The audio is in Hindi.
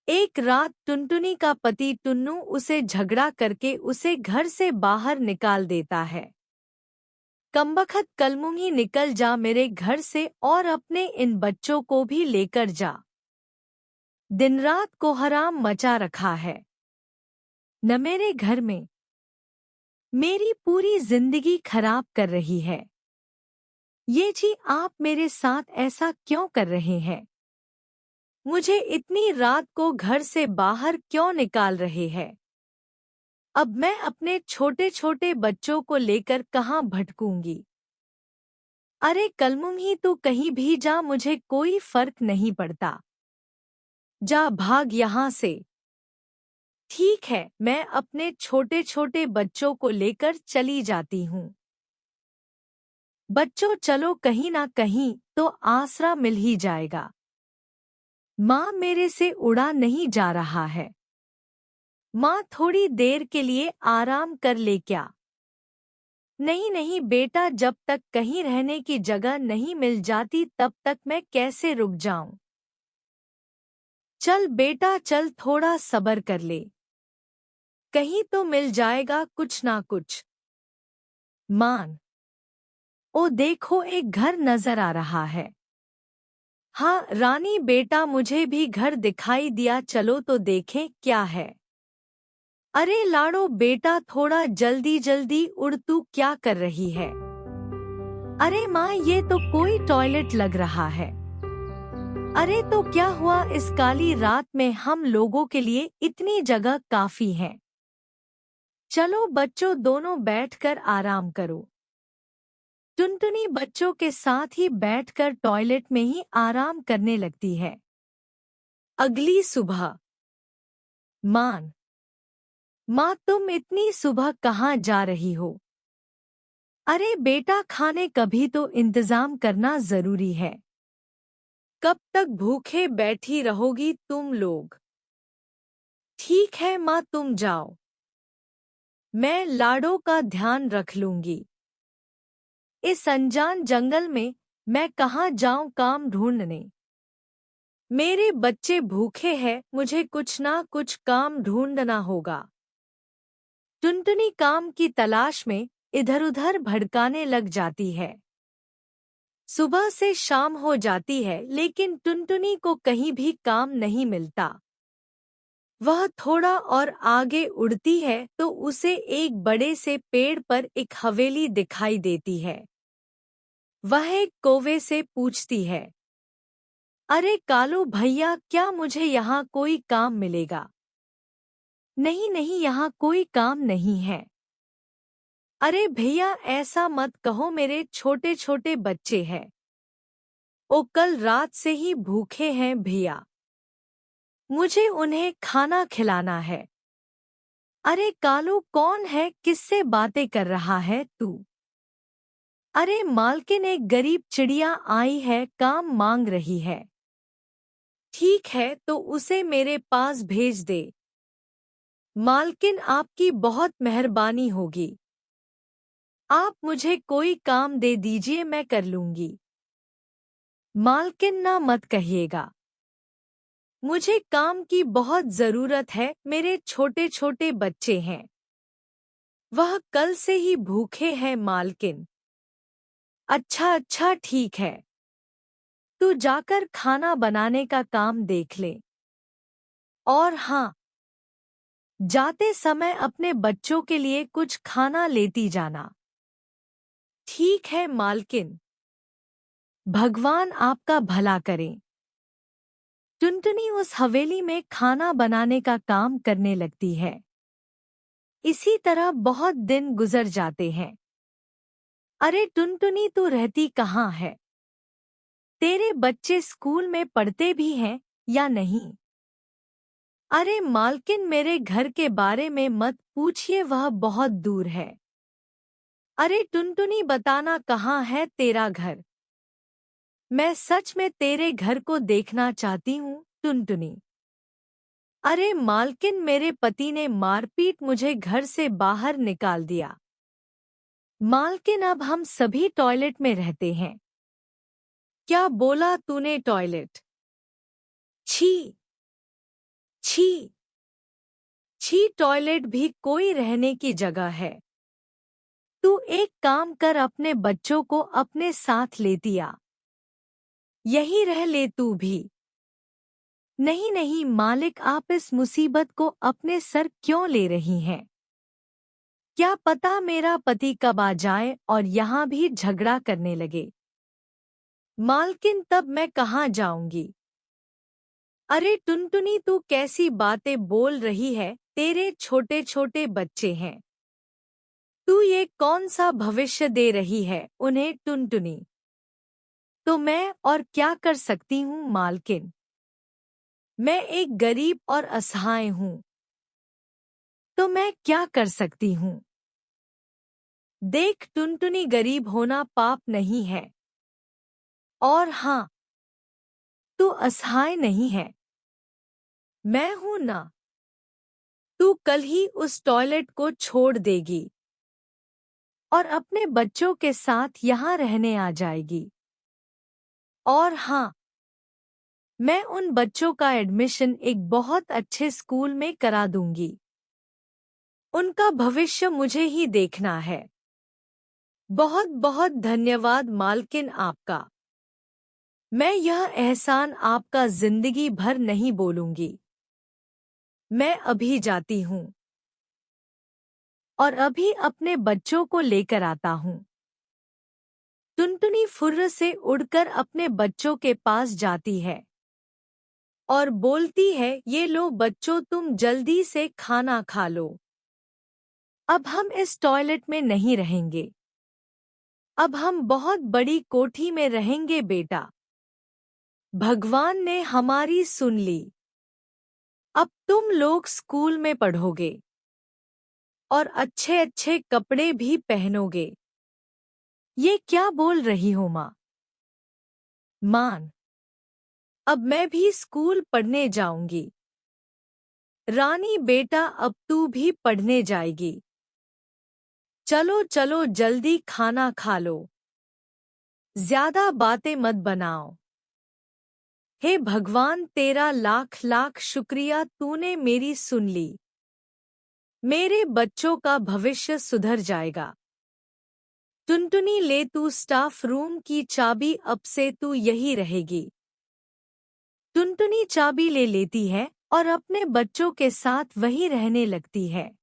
एक रात टुनटुनी का पति टुन्नू उसे झगड़ा करके उसे घर से बाहर निकाल देता है। कमबख्त कलमुही, निकल जा मेरे घर से और अपने इन बच्चों को भी लेकर जा। दिन रात कोहराम मचा रखा है न मेरे घर में, मेरी पूरी जिंदगी खराब कर रही है। ये जी आप मेरे साथ ऐसा क्यों कर रहे हैं? मुझे इतनी रात को घर से बाहर क्यों निकाल रहे हैं? अब मैं अपने छोटे छोटे बच्चों को लेकर कहाँ भटकूंगी? अरे कलमुही, तू कहीं भी जा, मुझे कोई फर्क नहीं पड़ता। जा भाग यहाँ से। ठीक है, मैं अपने छोटे छोटे बच्चों को लेकर चली जाती हूँ। बच्चों चलो, कहीं ना कहीं तो आसरा मिल ही जाएगा। माँ मेरे से उड़ा नहीं जा रहा है। माँ थोड़ी देर के लिए आराम कर ले क्या? नहीं नहीं बेटा, जब तक कहीं रहने की जगह नहीं मिल जाती तब तक मैं कैसे रुक जाऊं? चल बेटा चल, थोड़ा सब्र कर ले, कहीं तो मिल जाएगा कुछ ना कुछ। मान, ओ देखो एक घर नजर आ रहा है। हाँ रानी बेटा, मुझे भी घर दिखाई दिया, चलो तो देखें क्या है। अरे लाडो बेटा, थोड़ा जल्दी जल्दी उड़, तू क्या कर रही है? अरे माँ, ये तो कोई टॉयलेट लग रहा है। अरे तो क्या हुआ, इस काली रात में हम लोगों के लिए इतनी जगह काफी है। चलो बच्चों, दोनों बैठकर आराम करो। टुनटुनी बच्चों के साथ ही बैठकर टॉयलेट में ही आराम करने लगती है। अगली सुबह। मान, माँ तुम इतनी सुबह कहाँ जा रही हो? अरे बेटा, खाने कभी तो इंतजाम करना जरूरी है। कब तक भूखे बैठी रहोगी तुम लोग? ठीक है माँ, तुम जाओ, मैं लाडो का ध्यान रख लूंगी। इस अनजान जंगल में मैं कहाँ जाऊं काम ढूंढने? मेरे बच्चे भूखे हैं, मुझे कुछ ना कुछ काम ढूंढना होगा। टुनटुनी काम की तलाश में इधर-उधर भटकाने लग जाती है। सुबह से शाम हो जाती है लेकिन टुनटुनी को कहीं भी काम नहीं मिलता। वह थोड़ा और आगे उड़ती है तो उसे एक बड़े से पेड़ पर एक हवेली दिखाई देती है। वह एक कौवे से पूछती है, अरे कालू भैया, क्या मुझे यहाँ कोई काम मिलेगा? नहीं नहीं, यहाँ कोई काम नहीं है। अरे भैया ऐसा मत कहो, मेरे छोटे छोटे बच्चे हैं। ओ कल रात से ही भूखे हैं भैया, मुझे उन्हें खाना खिलाना है। अरे कालू कौन है, किससे बातें कर रहा है तू? अरे मालकिन, एक गरीब चिड़िया आई है, काम मांग रही है। ठीक है तो उसे मेरे पास भेज दे। मालकिन आपकी बहुत मेहरबानी होगी, आप मुझे कोई काम दे दीजिए, मैं कर लूंगी। मालकिन ना मत कहिएगा, मुझे काम की बहुत जरूरत है, मेरे छोटे छोटे बच्चे हैं। वह कल से ही भूखे हैं मालकिन। अच्छा अच्छा ठीक है, तू जाकर खाना बनाने का काम देख ले। और हाँ, जाते समय अपने बच्चों के लिए कुछ खाना लेती जाना। ठीक है मालकिन, भगवान आपका भला करे। टुनटुनी उस हवेली में खाना बनाने का काम करने लगती है। इसी तरह बहुत दिन गुजर जाते हैं। अरे टुनटुनी, तू रहती कहाँ है? तेरे बच्चे स्कूल में पढ़ते भी हैं या नहीं? अरे मालकिन, मेरे घर के बारे में मत पूछिए, वह बहुत दूर है। अरे टुनटुनी, बताना कहाँ है तेरा घर? मैं सच में तेरे घर को देखना चाहती हूँ टुनटुनी। अरे मालकिन, मेरे पति ने मारपीट मुझे घर से बाहर निकाल दिया। मालकिन, अब हम सभी टॉयलेट में रहते हैं। क्या बोला तूने, टॉयलेट? छी! छी छी, टॉयलेट भी कोई रहने की जगह है। तू एक काम कर, अपने बच्चों को अपने साथ लेती आ। यही रह ले तू भी। नहीं नहीं मालिक, आप इस मुसीबत को अपने सर क्यों ले रही हैं? क्या पता मेरा पति कब आ जाए और यहाँ भी झगड़ा करने लगे। मालकिन, तब मैं कहाँ जाऊंगी? अरे टुनटुनी, तू कैसी बातें बोल रही है? तेरे छोटे छोटे बच्चे हैं। तू ये कौन सा भविष्य दे रही है उन्हें टुनटुनी? तो मैं और क्या कर सकती हूँ मालकिन? मैं एक गरीब और असहाय हूँ। तो मैं क्या कर सकती हूँ? देख टुनटुनी, गरीब होना पाप नहीं है। और हाँ, तू असहाय नहीं है। मैं हूं ना। तू कल ही उस टॉयलेट को छोड़ देगी और अपने बच्चों के साथ यहाँ रहने आ जाएगी। और हाँ, मैं उन बच्चों का एडमिशन एक बहुत अच्छे स्कूल में करा दूंगी। उनका भविष्य मुझे ही देखना है। बहुत बहुत धन्यवाद मालकिन आपका। मैं यह एहसान आपका जिंदगी भर नहीं बोलूंगी। मैं अभी जाती हूँ और अभी अपने बच्चों को लेकर आता हूँ। टुनटुनी फुर्र से उड़कर अपने बच्चों के पास जाती है और बोलती है, ये लो बच्चों, तुम जल्दी से खाना खा लो। अब हम इस टॉयलेट में नहीं रहेंगे। अब हम बहुत बड़ी कोठी में रहेंगे बेटा। भगवान ने हमारी सुन ली। अब तुम लोग स्कूल में पढ़ोगे और अच्छे अच्छे कपड़े भी पहनोगे। ये क्या बोल रही हो माँ? मान, अब मैं भी स्कूल पढ़ने जाऊंगी। रानी बेटा, अब तू भी पढ़ने जाएगी। चलो चलो जल्दी खाना खा लो। ज्यादा बातें मत बनाओ। हे भगवान, तेरा लाख लाख शुक्रिया, तूने मेरी सुन ली। मेरे बच्चों का भविष्य सुधर जाएगा। टुनटुनी, ले तू स्टाफ रूम की चाबी, अब से तू यही रहेगी। टुनटुनी चाबी ले लेती है और अपने बच्चों के साथ वहीं रहने लगती है।